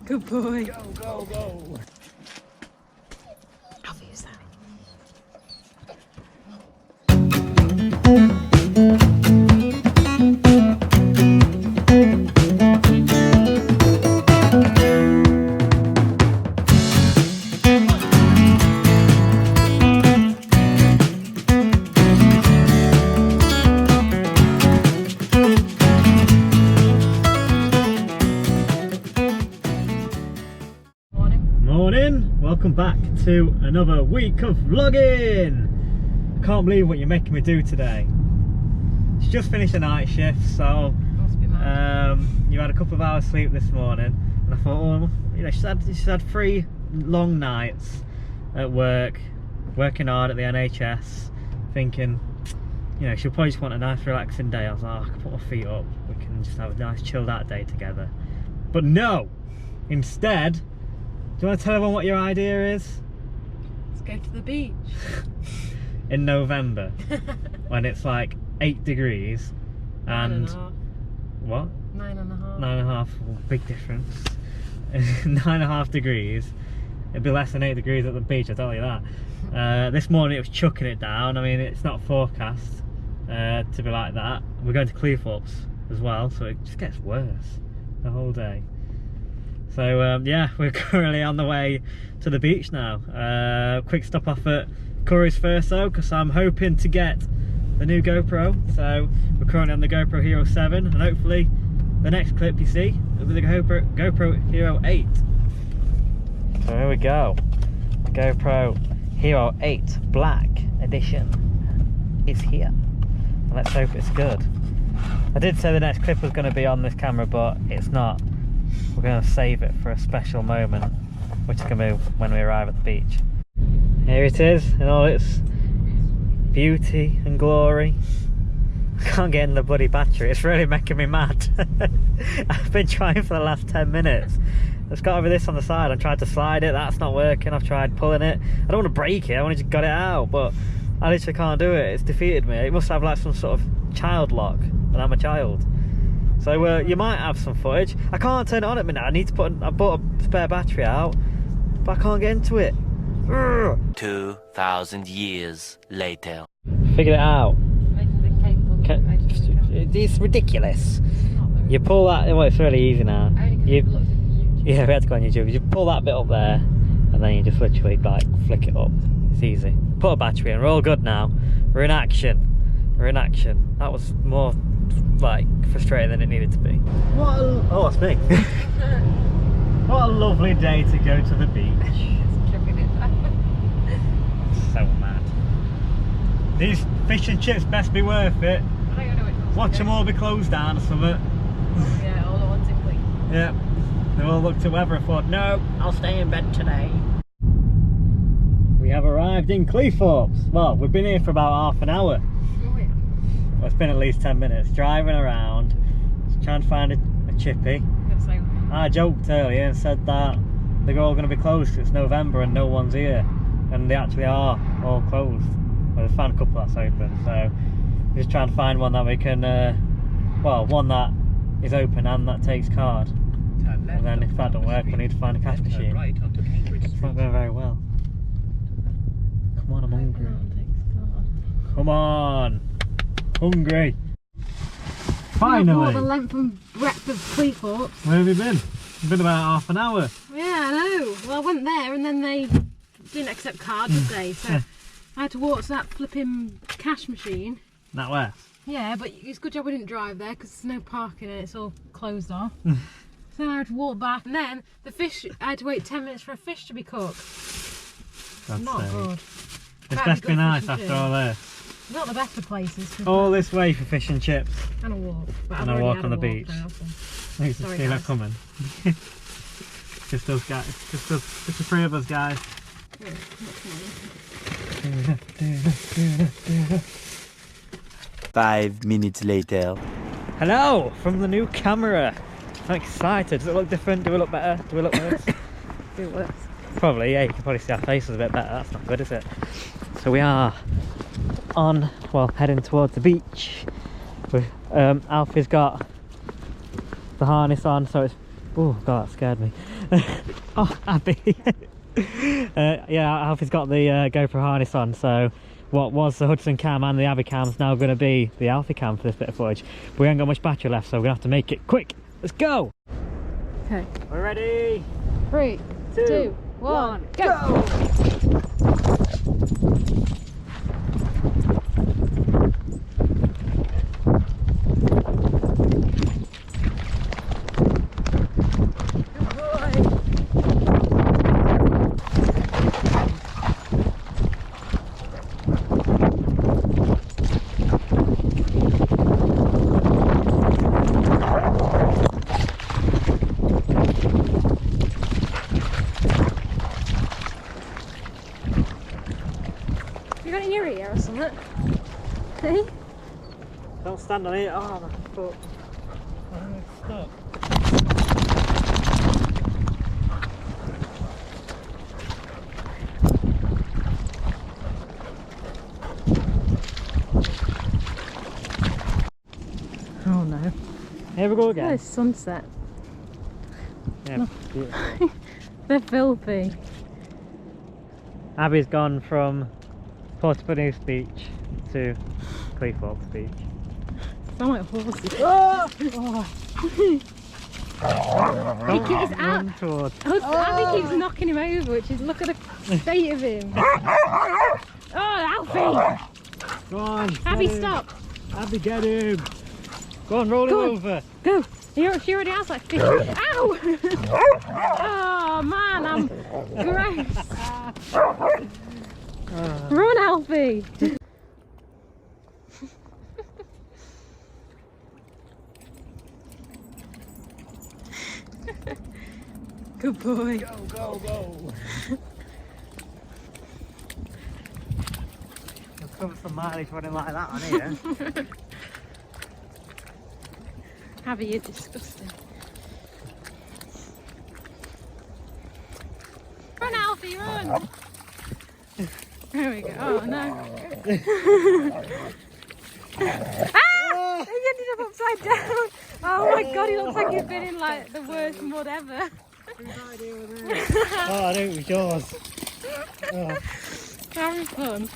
Good boy. Go, go, go. Alfie, is that? Morning, welcome back to another week of vlogging. I can't believe what you're making me do today. It's just finished a night shift, so you had a couple of hours sleep this morning, and I thought, oh, you know, she's had 3 long nights at work, working hard at the NHS, thinking, you know, she'll probably just want a nice relaxing day. I was like, oh, I can put my feet up, we can just have a nice chilled out day together. But no, instead, do you want to tell everyone what your idea is? Let's go to the beach. In November, when it's like 8 degrees and 9.5. what? 9.5. 9.5, well, big difference. 9.5 degrees. It'd be less than 8 degrees at the beach, I tell you that. This morning it was chucking it down. I mean, it's not forecast to be like that. We're going to Cleethorpes as well, so it just gets worse the whole day. So yeah, we're currently on the way to the beach now. Quick stop off at Curry's first though, because I'm hoping to get the new GoPro. So we're currently on the GoPro Hero 7, and hopefully the next clip you see will be the GoPro Hero 8. So here we go, the GoPro Hero 8 Black Edition is here. Let's hope it's good. I did say the next clip was going to be on this camera, but it's not. We're going to save it for a special moment, which is going to be when we arrive at the beach. Here it is in all its beauty and glory. I can't get in the bloody battery, it's really making me mad. I've been trying for the last 10 minutes. There's got to be this on the side. I've tried to slide it, that's not working. I've tried pulling it. I don't want to break it, I want to just got it out, but I literally can't do it. It's defeated me. It must have like some sort of child lock, and I'm a child. So you might have some footage. I can't turn it on at midnight. I need to put. I bought a spare battery out, but I can't get into it. Urgh. 2,000 years later. Figured it out. It's ridiculous. You pull that. Well, it's really easy now. Yeah, we had to go on YouTube. You pull that bit up there, and then you just literally like flick it up. It's easy. Put a battery in. We're all good now. We're in action. We're in action. That was more like frustrating than it needed to be. What a, oh, that's me. What a lovely day to go to the beach. So mad. These fish and chips best be worth it. I don't know which one's Watch them all be closed down or something. Yeah, all the ones in clean. Yeah. They all looked at weather and thought, no, I'll stay in bed today. We have arrived in Cleethorpes. Well, we've been here for about half an hour. Well, it's been at least 10 minutes driving around, trying to find a chippy. I joked earlier and said that they're all going to be closed because it's November and no one's here, and they actually are all closed. Well, we've found a couple that's open, so we're just trying to find one that we can, well, one that is open and that takes card. And then if that don't work, we need to find a cash machine. It's not going very well. Come on, I'm hungry. Come on. Hungry. Finally. The length and breadth of Cleethorpes. Where have you been? It's been about half an hour. Yeah, I know. Well, I went there and then they didn't accept cards, did they? So I had to walk to that flipping cash machine. That way? Yeah, but it's a good job we didn't drive there because there's no parking and it's all closed off. So I had to walk back, and then the fish, I had to wait 10 minutes for a fish to be cooked. That's not good. It's best be nice after all this. Not the best of places. All this way for fish and chips. And a walk. But And a walk on the beach. Thanks for seeing that coming. Just us guys. Just the 3 of us guys. 5 minutes later. Hello from the new camera. I'm excited. Does it look different? Do we look better? Do we look worse? Do it worse? Probably, yeah. You can probably see our faces a bit better. That's not good, is it? So we are on, well, heading towards the beach. Alfie's got the harness on, so it's Oh god, that scared me. Oh, Abby. Yeah, Alfie's got the GoPro harness on, so what was the Hudson cam and the Abby cam's now going to be the Alfie cam for this bit of footage. But we haven't got much battery left, so we're going to have to make it quick. Let's go! Okay. We're ready! 3, 2, 1, go! You got it in your ear or something? Hey? Don't stand on it. Oh, my foot. I'm stuck. Oh no. Here we go again. Oh, it's sunset. Yeah, beautiful. They're filthy. Abby's gone from Portobello's Beach to Cleethorpes Beach. Sound like horses. Oh! He keeps out. Run towards. Abby keeps knocking him over, which is, look at the state of him. Oh, Alfie! Go on. Abby, get him. stop. Abby, get him. Go on, roll Go him on. over. Go. She already has like 50. Ow! Oh man, I'm gross. Run, Alfie. Good boy. Go, go, go. You'll cover some mileage running like that on here. Abby, you're disgusting. Run, Alfie, run! There we go. Oh no. Ah! He ended up upside down. Oh my god, he looks like he's been in like the worst mud ever. Oh, I think it was yours. Oh. Having fun.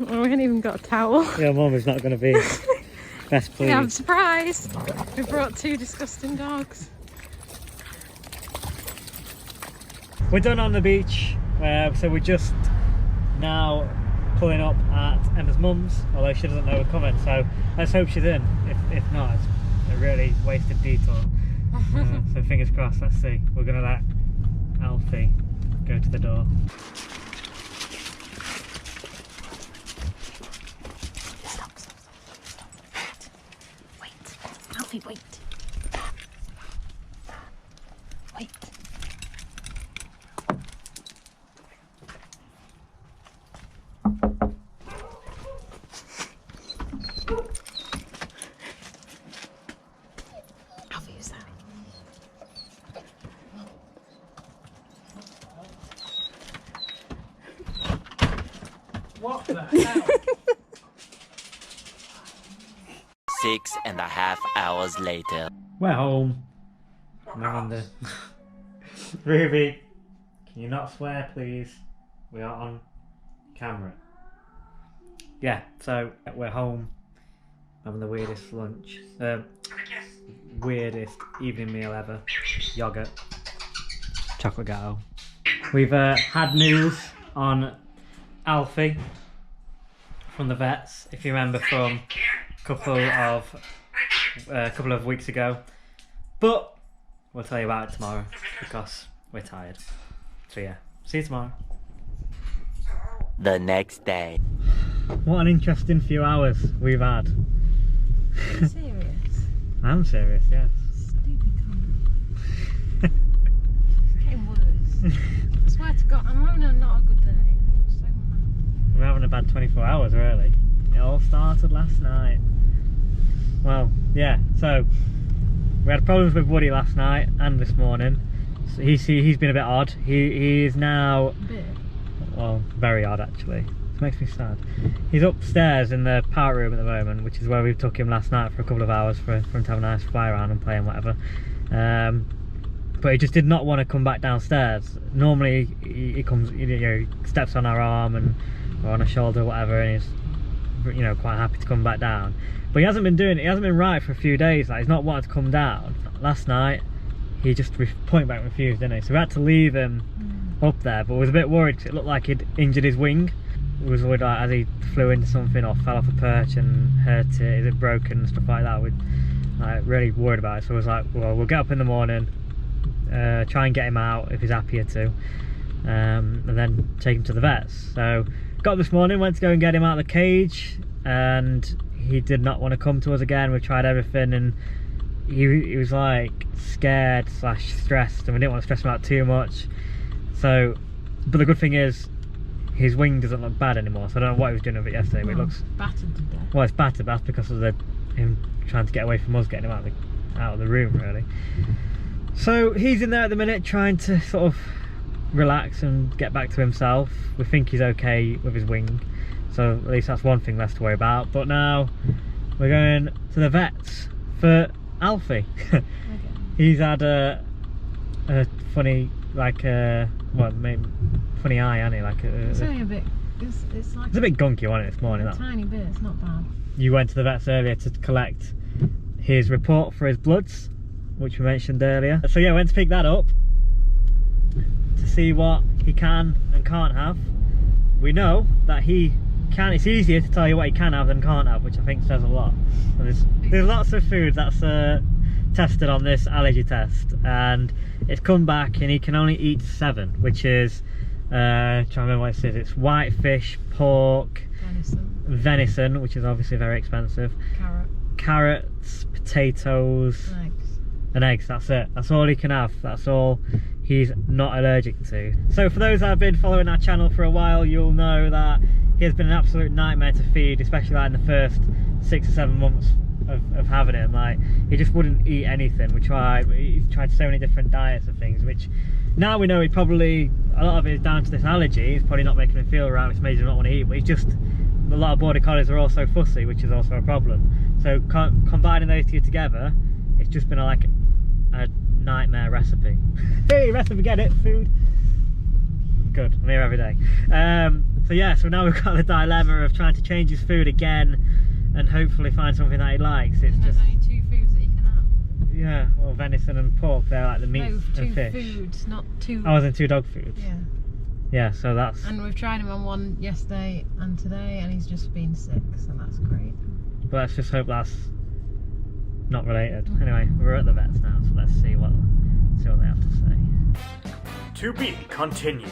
Oh, we haven't even got a towel. Your mum is not going to be best pleased. Yeah, I'm surprised. We brought 2 disgusting dogs. We're done on the beach, so we're just now pulling up at Emma's mum's, although she doesn't know we're coming, so let's hope she's in. If not, it's a really wasted detour. So fingers crossed, let's see. We're going to let Alfie go to the door. Stop. Wait. Alfie, wait. Wait. Alfie, who's that? What the hell? 6.5 hours later. We're home. Miranda. Ruby, can you not swear, please? We are on camera. Yeah, so we're home. Having the weirdest lunch. Weirdest evening meal ever. Yogurt. Chocolate gâteau. We've had news on Alfie from the vets, if you remember from a couple of weeks ago, but we'll tell you about it tomorrow because we're tired. So yeah, see you tomorrow. The next day. What an interesting few hours we've had. Are you serious? I'm serious, yes. Stupid comment. It's getting worse. I swear to God, I'm having not a good day. I'm so mad. We're having a bad 24 hours really. It all started last night. Well, yeah, so we had problems with Woody last night and this morning. So he's been a bit odd. He is now, A bit. well, very odd actually. So makes me sad. He's upstairs in the parrot room at the moment, which is where we took him last night for a couple of hours for him to have a nice fly around and play and whatever. But he just did not want to come back downstairs. Normally he comes, you know, he steps on our arm and or on our shoulder or whatever, and he's, you know, quite happy to come back down. But he hasn't been doing it. He hasn't been right for a few days. Like, he's not wanted to come down. Last night he just point blank refused, didn't he? So we had to leave him up there, but we was a bit worried because it looked like he'd injured his wing. We was worried, like, as he flew into something or fell off a perch and hurt it, is it broken and stuff like that. We're like really worried about it. So I was like, well, we'll get up in the morning, try and get him out if he's happier to, and then take him to the vets. So got up this morning, went to go and get him out of the cage, and he did not want to come to us again. We tried everything, and he was like scared / stressed, and we didn't want to stress him out too much. So, but the good thing is his wing doesn't look bad anymore, so I don't know what he was doing with it yesterday, but it looks battered to death. Well, it's battered, but that's because of him trying to get away from us, getting him out of the room, really. So he's in there at the minute trying to sort of relax and get back to himself. We think he's okay with his wing, so at least that's one thing less to worry about. But now we're going to the vets for Alfie. Okay. He's had a funny, like well, maybe funny eye, hasn't he? Like it's only a bit. It's like it's a bit gunky, wasn't it, this morning? A tiny bit. It's not bad. You went to the vets earlier to collect his report for his bloods, which we mentioned earlier. So yeah, went to pick that up to see what he can and can't have. We know that he can. It's easier to tell you what he can have than can't have, which I think says a lot. And there's lots of food that's tested on this allergy test, and it's come back and he can only eat 7, which is trying to remember what it says. It's white fish, pork, venison, which is obviously very expensive, carrots, potatoes, and eggs. That's it. That's all he can have. That's all he's not allergic to. So for those that have been following our channel for a while, you'll know that he has been an absolute nightmare to feed, especially like in the first 6 or 7 months of having him. Like, he just wouldn't eat anything. He's tried so many different diets and things, which now we know a lot of it is down to this allergy. It's probably not making him feel right, which made him not want to eat, but he's just, a lot of border collies are also fussy, which is also a problem. So combining those two together, it's just been like a nightmare recipe. Hey, recipe, get it? Food. Good, I'm here every day. So yeah, so now we've got the dilemma of trying to change his food again and hopefully find something that he likes. It's just only 2 foods that you can have. Yeah, well, venison and pork, they're like the meat and fish. 2 foods, not 2. I was in 2 dog foods. Yeah. Yeah, so that's. And we've tried him on one yesterday and today, and he's just been sick, so that's great. But let's just hope that's not related. Anyway, we're at the vets now, so let's see what they have to say. To be continued.